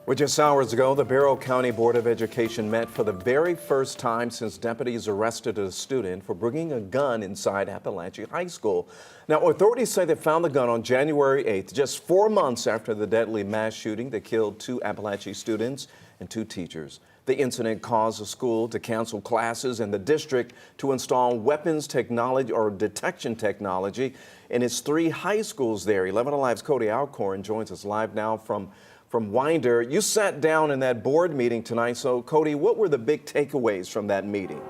Well, just hours ago, the Barrow County Board of Education met for the very first time since deputies arrested a student for bringing a gun inside Apalachee High School. Now, authorities say they found the gun on January 8th, just 4 months after the deadly mass shooting that killed 2 Apalachee students and 2 teachers. The incident caused the school to cancel classes and the district to install weapons technology or detection technology in its 3 high schools there. 11 Alive's Cody Alcorn joins us live now from Winder. You sat down in that board meeting tonight. So, Cody, what were the big takeaways from that meeting?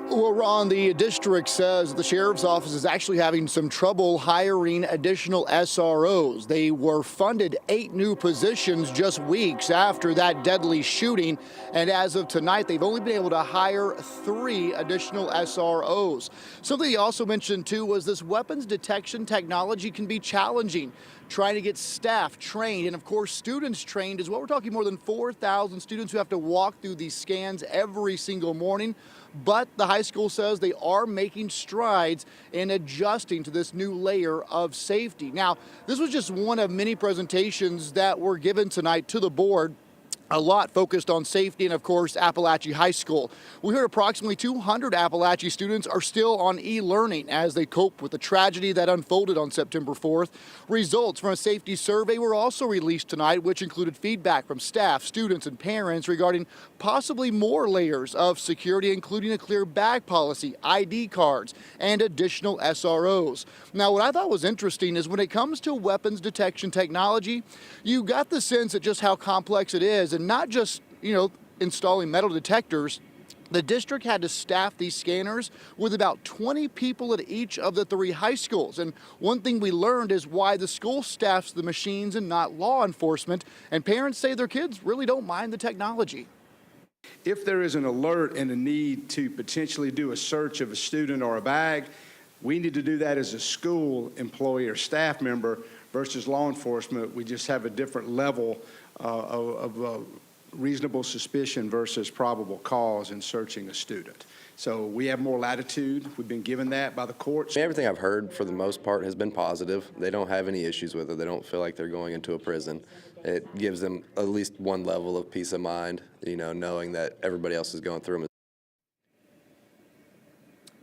Well, Ron, the district says the sheriff's office is actually having some trouble hiring additional SROs. They were funded 8 new positions just weeks after that deadly shooting. And as of tonight, they've only been able to hire 3 additional SROs. Something he also mentioned, too, was this weapons detection technology can be challenging. Trying to get staff trained and, of course, students trained as well. We're talking more than 4,000 students who have to walk through these scans every single morning. But the high school says they are making strides in adjusting to this new layer of safety. Now, this was just one of many presentations that were given tonight to the board. A lot focused on safety and, of course, Apalachee High School. We heard approximately 200 Apalachee students are still on e-learning as they cope with the tragedy that unfolded on September 4th. Results from a safety survey were also released tonight, which included feedback from staff, students, and parents regarding possibly more layers of security, including a clear bag policy, ID cards, and additional SROs. Now, what I thought was interesting is when it comes to weapons detection technology, you got the sense of just how complex it is. And not just, installing metal detectors. The district had to staff these scanners with about 20 people at each of the 3 high schools. And one thing we learned is why the school staffs the machines and not law enforcement. And parents say their kids really don't mind the technology. If there is an alert and a need to potentially do a search of a student or a bag, we need to do that as a school employee or staff member versus law enforcement. We just have a different level of reasonable suspicion versus probable cause in searching a student. So we have more latitude. We've been given that by the courts. Everything I've heard for the most part has been positive. They don't have any issues with it. They don't feel like they're going into a prison. It gives them at least one level of peace of mind, knowing that everybody else is going through them.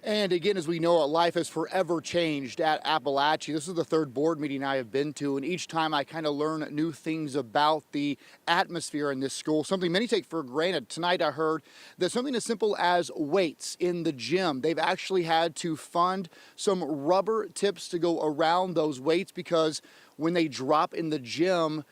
And again, as we know, life has forever changed at Apalachee. This is the 3rd board meeting I have been to, and each time I kind of learn new things about the atmosphere in this school, something many take for granted. Tonight I heard that something as simple as weights in the gym. They've actually had to fund some rubber tips to go around those weights because when they drop in the gym,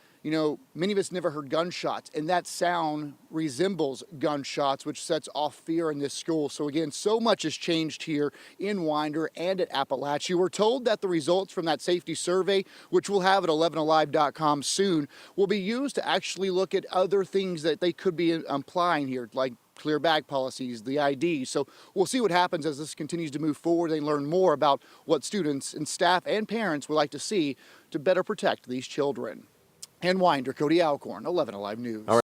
many of us never heard gunshots, and that sound resembles gunshots, which sets off fear in this school. So again, so much has changed here in Winder and at Apalachee. We're told that the results from that safety survey, which we'll have at 11alive.com soon, will be used to actually look at other things that they could be applying here, like clear bag policies, the ID. So we'll see what happens as this continues to move forward and learn more about what students and staff and parents would like to see to better protect these children. And Winder, Cody Alcorn, 11 Alive News.